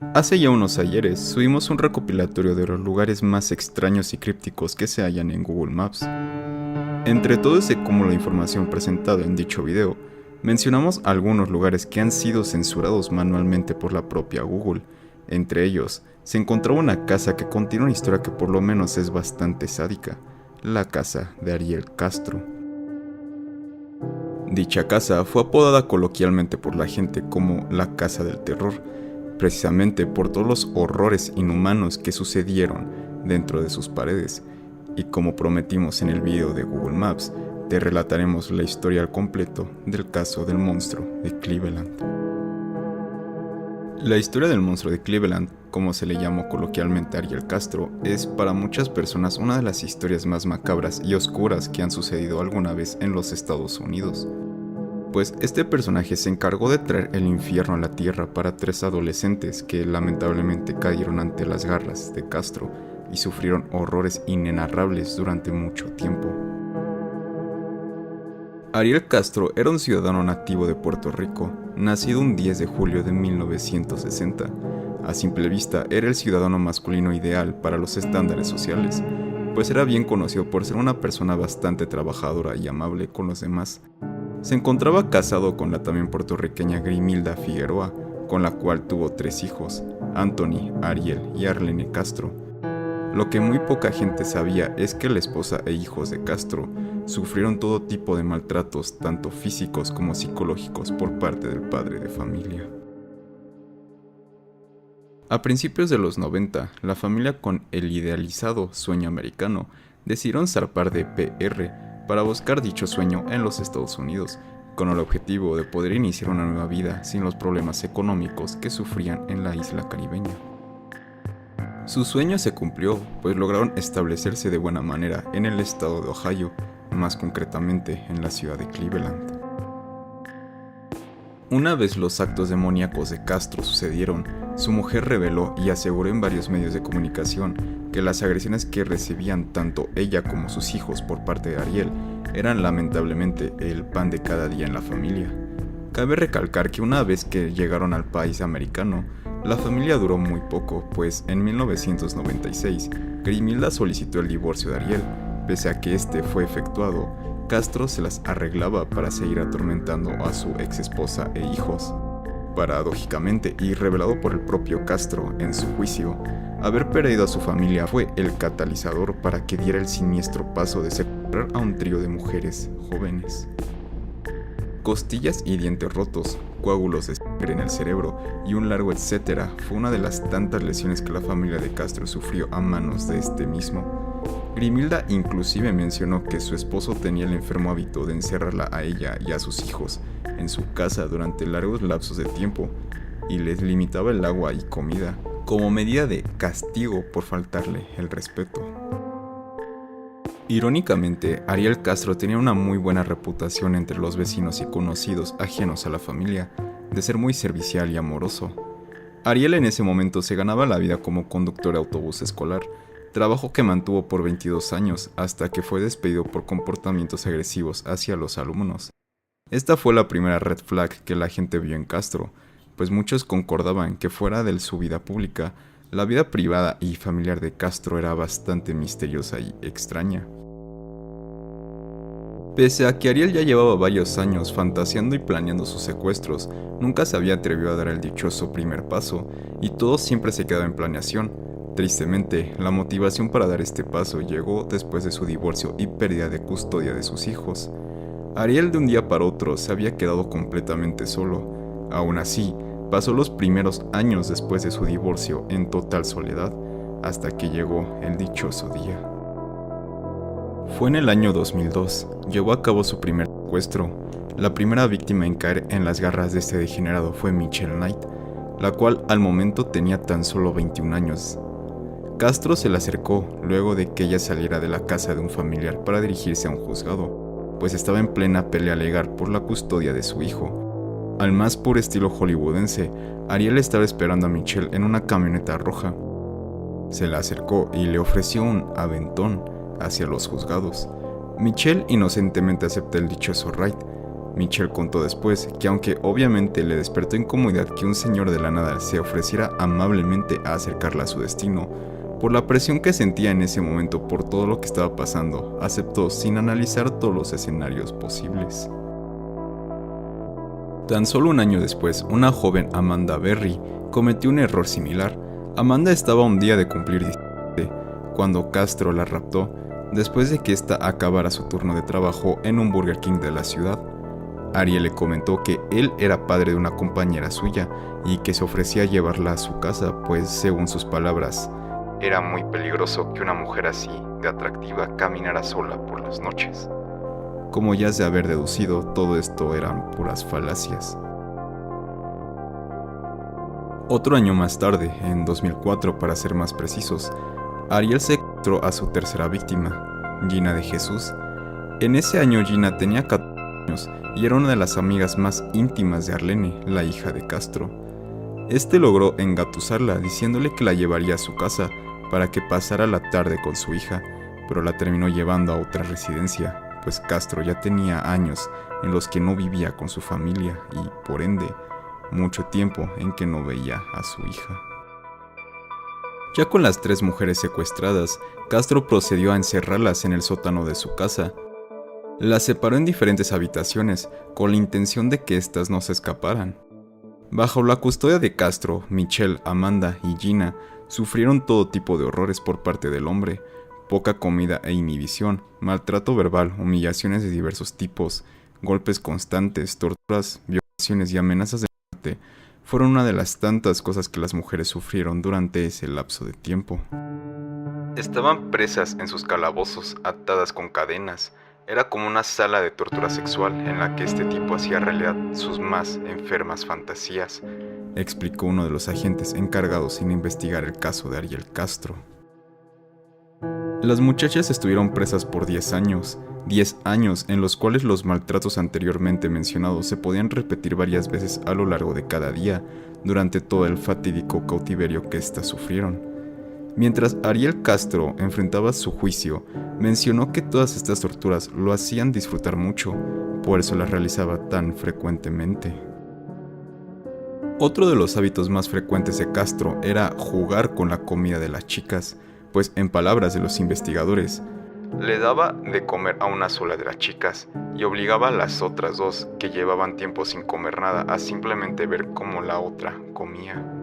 Hace ya unos ayeres subimos un recopilatorio de los lugares más extraños y crípticos que se hallan en Google Maps. Entre todo ese cúmulo de información presentado en dicho video, mencionamos algunos lugares que han sido censurados manualmente por la propia Google. Entre ellos, se encontraba una casa que contiene una historia que por lo menos es bastante sádica, la casa de Ariel Castro. Dicha casa fue apodada coloquialmente por la gente como la Casa del Terror, precisamente por todos los horrores inhumanos que sucedieron dentro de sus paredes. Y como prometimos en el video de Google Maps, te relataremos la historia al completo del caso del monstruo de Cleveland. La historia del monstruo de Cleveland, como se le llamó coloquialmente a Ariel Castro, es para muchas personas una de las historias más macabras y oscuras que han sucedido alguna vez en los Estados Unidos. Pues este personaje se encargó de traer el infierno a la tierra para 3 adolescentes que lamentablemente cayeron ante las garras de Castro y sufrieron horrores inenarrables durante mucho tiempo. Ariel Castro era un ciudadano nativo de Puerto Rico, nacido un 10 de julio de 1960. A simple vista era el ciudadano masculino ideal para los estándares sociales, pues era bien conocido por ser una persona bastante trabajadora y amable con los demás. Se encontraba casado con la también puertorriqueña Grimilda Figueroa, con la cual tuvo 3 hijos, Anthony, Ariel y Arlene Castro. Lo que muy poca gente sabía es que la esposa e hijos de Castro sufrieron todo tipo de maltratos, tanto físicos como psicológicos, por parte del padre de familia. A principios de los 90, la familia con el idealizado sueño americano decidieron zarpar de PR para buscar dicho sueño en los Estados Unidos, con el objetivo de poder iniciar una nueva vida sin los problemas económicos que sufrían en la isla caribeña. Su sueño se cumplió, pues lograron establecerse de buena manera en el estado de Ohio, más concretamente en la ciudad de Cleveland. Una vez los actos demoníacos de Castro sucedieron, su mujer reveló y aseguró en varios medios de comunicación que las agresiones que recibían tanto ella como sus hijos por parte de Ariel eran lamentablemente el pan de cada día en la familia. Cabe recalcar que una vez que llegaron al país americano, la familia duró muy poco, pues en 1996, Grimilda solicitó el divorcio de Ariel. Pese a que este fue efectuado, Castro se las arreglaba para seguir atormentando a su ex esposa e hijos. Paradójicamente, y revelado por el propio Castro en su juicio, haber perdido a su familia fue el catalizador para que diera el siniestro paso de secuestrar a un trío de mujeres jóvenes. Costillas y dientes rotos, coágulos de sangre en el cerebro y un largo etcétera fue una de las tantas lesiones que la familia de Castro sufrió a manos de este mismo. Grimilda inclusive mencionó que su esposo tenía el enfermo hábito de encerrarla a ella y a sus hijos en su casa durante largos lapsos de tiempo y les limitaba el agua y comida como medida de castigo por faltarle el respeto. Irónicamente, Ariel Castro tenía una muy buena reputación entre los vecinos y conocidos ajenos a la familia, de ser muy servicial y amoroso. Ariel en ese momento se ganaba la vida como conductor de autobús escolar, trabajo que mantuvo por 22 años hasta que fue despedido por comportamientos agresivos hacia los alumnos. Esta fue la primera red flag que la gente vio en Castro, pues muchos concordaban que fuera de su vida pública, la vida privada y familiar de Castro era bastante misteriosa y extraña. Pese a que Ariel ya llevaba varios años fantaseando y planeando sus secuestros, nunca se había atrevido a dar el dichoso primer paso, y todo siempre se quedaba en planeación. Tristemente, la motivación para dar este paso llegó después de su divorcio y pérdida de custodia de sus hijos. Ariel de un día para otro se había quedado completamente solo. Aún así, pasó los primeros años después de su divorcio en total soledad, hasta que llegó el dichoso día. Fue en el año 2002, llevó a cabo su primer secuestro. La primera víctima en caer en las garras de este degenerado fue Michelle Knight, la cual al momento tenía tan solo 21 años. Castro se le acercó luego de que ella saliera de la casa de un familiar para dirigirse a un juzgado, pues estaba en plena pelea legal por la custodia de su hijo. Al más puro estilo hollywoodense, Ariel estaba esperando a Michelle en una camioneta roja. Se le acercó y le ofreció un aventón hacia los juzgados. Michelle inocentemente acepta el dichoso ride, Michelle contó después que aunque obviamente le despertó incomodidad que un señor de la nada se ofreciera amablemente a acercarla a su destino, por la presión que sentía en ese momento por todo lo que estaba pasando, aceptó sin analizar todos los escenarios posibles. Tan solo un año después, una joven Amanda Berry cometió un error similar. Amanda estaba a un día de cumplir 17 cuando Castro la raptó, después de que ésta acabara su turno de trabajo en un Burger King de la ciudad. Ariel le comentó que él era padre de una compañera suya y que se ofrecía a llevarla a su casa, pues según sus palabras, era muy peligroso que una mujer así, de atractiva, caminara sola por las noches. Como ya se haber deducido, todo esto eran puras falacias. Otro año más tarde, en 2004 para ser más precisos, Ariel secuestró a su tercera víctima, Gina de Jesús. En ese año Gina tenía 14 años y era una de las amigas más íntimas de Arlene, la hija de Castro. Este logró engatusarla diciéndole que la llevaría a su casa para que pasara la tarde con su hija, pero la terminó llevando a otra residencia, pues Castro ya tenía años en los que no vivía con su familia y, por ende, mucho tiempo en que no veía a su hija. Ya con las 3 mujeres secuestradas, Castro procedió a encerrarlas en el sótano de su casa. Las separó en diferentes habitaciones con la intención de que éstas no se escaparan. Bajo la custodia de Castro, Michelle, Amanda y Gina sufrieron todo tipo de horrores por parte del hombre: poca comida e inhibición, maltrato verbal, humillaciones de diversos tipos, golpes constantes, torturas, violaciones y amenazas de muerte. Fueron una de las tantas cosas que las mujeres sufrieron durante ese lapso de tiempo. Estaban presas en sus calabozos, atadas con cadenas. Era como una sala de tortura sexual en la que este tipo hacía realidad sus más enfermas fantasías, explicó uno de los agentes encargados en investigar el caso de Ariel Castro. Las muchachas estuvieron presas por 10 años en los cuales los maltratos anteriormente mencionados se podían repetir varias veces a lo largo de cada día durante todo el fatídico cautiverio que éstas sufrieron. Mientras Ariel Castro enfrentaba su juicio, mencionó que todas estas torturas lo hacían disfrutar mucho, por eso las realizaba tan frecuentemente. Otro de los hábitos más frecuentes de Castro era jugar con la comida de las chicas, pues en palabras de los investigadores, le daba de comer a una sola de las chicas y obligaba a las otras 2, que llevaban tiempo sin comer nada, a simplemente ver cómo la otra comía.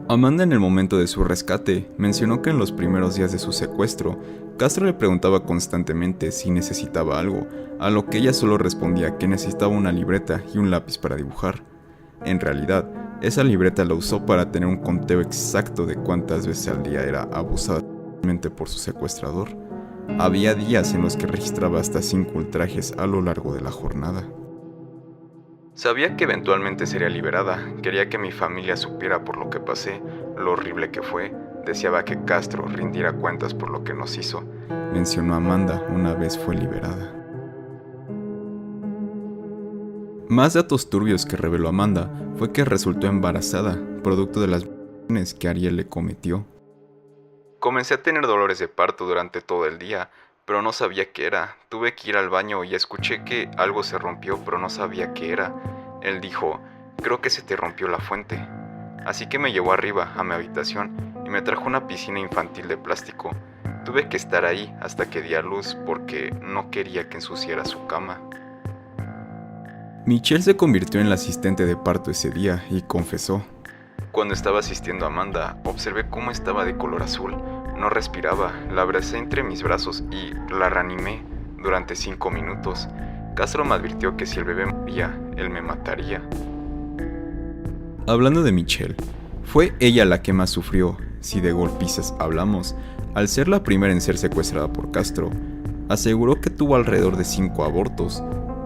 Amanda, en el momento de su rescate, mencionó que en los primeros días de su secuestro, Castro le preguntaba constantemente si necesitaba algo, a lo que ella solo respondía que necesitaba una libreta y un lápiz para dibujar. En realidad, esa libreta la usó para tener un conteo exacto de cuántas veces al día era abusada sexualmente por su secuestrador. Había días en los que registraba hasta 5 ultrajes a lo largo de la jornada. Sabía que eventualmente sería liberada, quería que mi familia supiera por lo que pasé, lo horrible que fue, deseaba que Castro rindiera cuentas por lo que nos hizo, mencionó Amanda una vez fue liberada. Más datos turbios que reveló Amanda fue que resultó embarazada, producto de las violaciones que Ariel le cometió. Comencé a tener dolores de parto durante todo el día, pero no sabía qué era. Tuve que ir al baño y escuché que algo se rompió, pero no sabía qué era. Él dijo, creo que se te rompió la fuente. Así que me llevó arriba, a mi habitación, y me trajo una piscina infantil de plástico. Tuve que estar ahí hasta que di a luz porque no quería que ensuciara su cama. Michelle se convirtió en la asistente de parto ese día y confesó. Cuando estaba asistiendo a Amanda, observé cómo estaba de color azul. No respiraba, la abracé entre mis brazos y la reanimé durante 5 minutos. Castro me advirtió que si el bebé moría, él me mataría. Hablando de Michelle, fue ella la que más sufrió, si de golpizas hablamos, al ser la primera en ser secuestrada por Castro. Aseguró que tuvo alrededor de 5 abortos,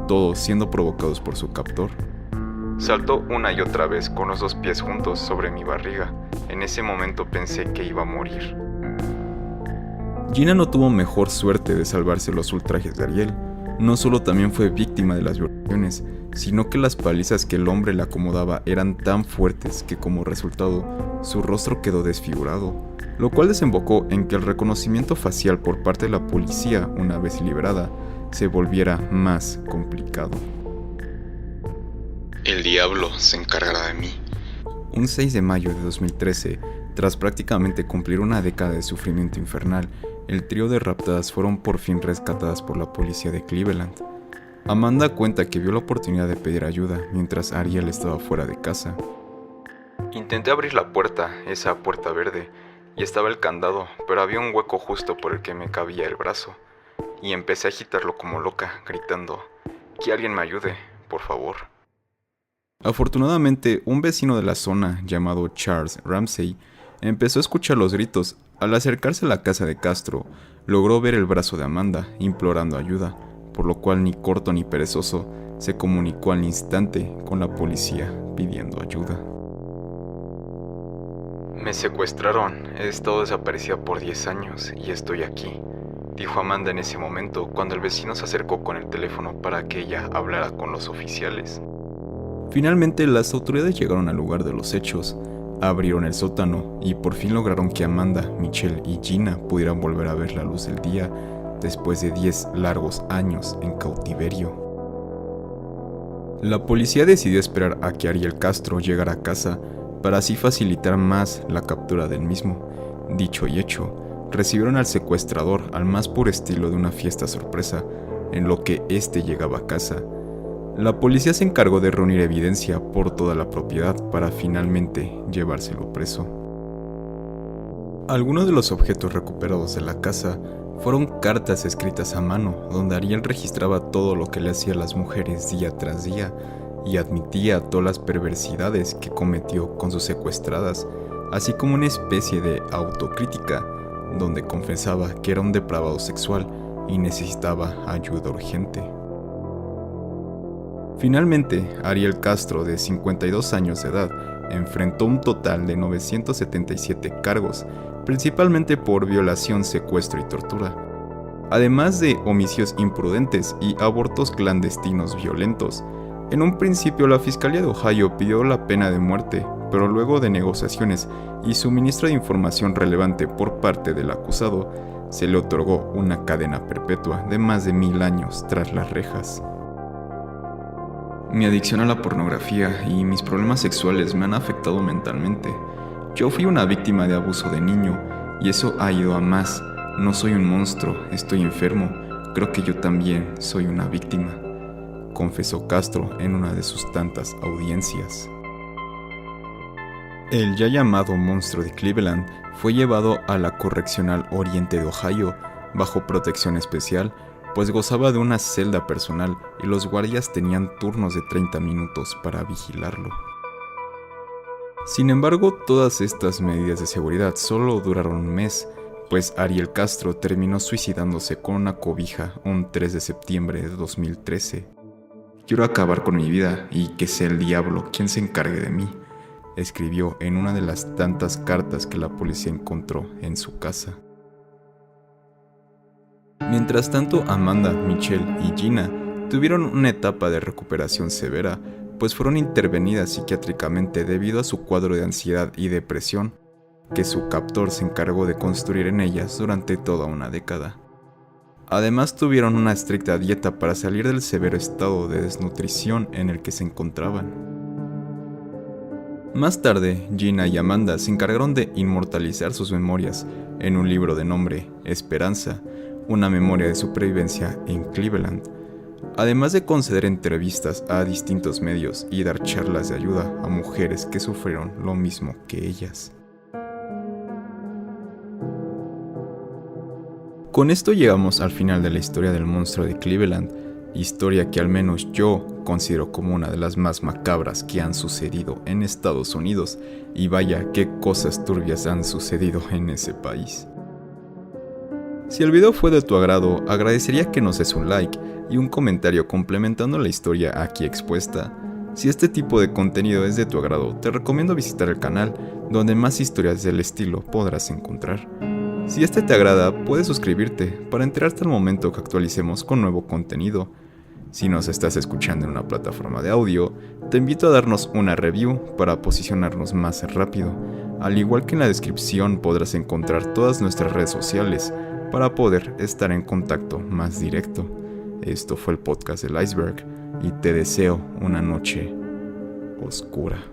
todos siendo provocados por su captor. Saltó una y otra vez con los 2 pies juntos sobre mi barriga. En ese momento pensé que iba a morir. Gina no tuvo mejor suerte de salvarse los ultrajes de Ariel. No solo también fue víctima de las violaciones, sino que las palizas que el hombre le acomodaba eran tan fuertes que como resultado, su rostro quedó desfigurado, lo cual desembocó en que el reconocimiento facial por parte de la policía, una vez liberada, se volviera más complicado. El diablo se encargará de mí. Un 6 de mayo de 2013, tras prácticamente cumplir una década de sufrimiento infernal, el trío de raptadas fueron por fin rescatadas por la policía de Cleveland. Amanda cuenta que vio la oportunidad de pedir ayuda mientras Ariel estaba fuera de casa. Intenté abrir la puerta, esa puerta verde, y estaba el candado, pero había un hueco justo por el que me cabía el brazo. Y empecé a agitarlo como loca, gritando: «Que alguien me ayude, por favor». Afortunadamente, un vecino de la zona, llamado Charles Ramsey, empezó a escuchar los gritos. Al acercarse a la casa de Castro, logró ver el brazo de Amanda, implorando ayuda, por lo cual ni corto ni perezoso, se comunicó al instante con la policía pidiendo ayuda. «Me secuestraron, he estado desaparecida por 10 años y estoy aquí», dijo Amanda en ese momento cuando el vecino se acercó con el teléfono para que ella hablara con los oficiales. Finalmente, las autoridades llegaron al lugar de los hechos, abrieron el sótano y por fin lograron que Amanda, Michelle y Gina pudieran volver a ver la luz del día después de 10 largos años en cautiverio. La policía decidió esperar a que Ariel Castro llegara a casa para así facilitar más la captura del mismo. Dicho y hecho, recibieron al secuestrador al más puro estilo de una fiesta sorpresa, en lo que éste llegaba a casa. La policía se encargó de reunir evidencia por toda la propiedad para finalmente llevárselo preso. Algunos de los objetos recuperados de la casa fueron cartas escritas a mano, donde Ariel registraba todo lo que le hacía a las mujeres día tras día y admitía todas las perversidades que cometió con sus secuestradas, así como una especie de autocrítica, donde confesaba que era un depravado sexual y necesitaba ayuda urgente. Finalmente, Ariel Castro, de 52 años de edad, enfrentó un total de 977 cargos, principalmente por violación, secuestro y tortura, además de homicidios imprudentes y abortos clandestinos violentos. En un principio, la Fiscalía de Ohio pidió la pena de muerte, pero luego de negociaciones y suministro de información relevante por parte del acusado, se le otorgó una cadena perpetua de más de 1000 años tras las rejas. Mi adicción a la pornografía y mis problemas sexuales me han afectado mentalmente. Yo fui una víctima de abuso de niño y eso ha ido a más. No soy un monstruo, estoy enfermo. Creo que yo también soy una víctima», confesó Castro en una de sus tantas audiencias. El ya llamado monstruo de Cleveland fue llevado a la Correccional Oriente de Ohio bajo protección especial, pues gozaba de una celda personal y los guardias tenían turnos de 30 minutos para vigilarlo. Sin embargo, todas estas medidas de seguridad solo duraron un mes, pues Ariel Castro terminó suicidándose con una cobija un 3 de septiembre de 2013. «Quiero acabar con mi vida y que sea el diablo quien se encargue de mí», escribió en una de las tantas cartas que la policía encontró en su casa. Mientras tanto, Amanda, Michelle y Gina tuvieron una etapa de recuperación severa, pues fueron intervenidas psiquiátricamente debido a su cuadro de ansiedad y depresión, que su captor se encargó de construir en ellas durante toda una década. Además, tuvieron una estricta dieta para salir del severo estado de desnutrición en el que se encontraban. Más tarde, Gina y Amanda se encargaron de inmortalizar sus memorias en un libro de nombre Esperanza, una memoria de supervivencia en Cleveland, además de conceder entrevistas a distintos medios y dar charlas de ayuda a mujeres que sufrieron lo mismo que ellas. Con esto llegamos al final de la historia del monstruo de Cleveland, historia que al menos yo considero como una de las más macabras que han sucedido en Estados Unidos, y vaya qué cosas turbias han sucedido en ese país. Si el video fue de tu agrado, agradecería que nos des un like y un comentario complementando la historia aquí expuesta. Si este tipo de contenido es de tu agrado, te recomiendo visitar el canal, donde más historias del estilo podrás encontrar. Si este te agrada, puedes suscribirte para enterarte al momento que actualicemos con nuevo contenido. Si nos estás escuchando en una plataforma de audio, te invito a darnos una review para posicionarnos más rápido. Al igual que en la descripción podrás encontrar todas nuestras redes sociales para poder estar en contacto más directo. Esto fue el podcast del Iceberg y te deseo una noche oscura.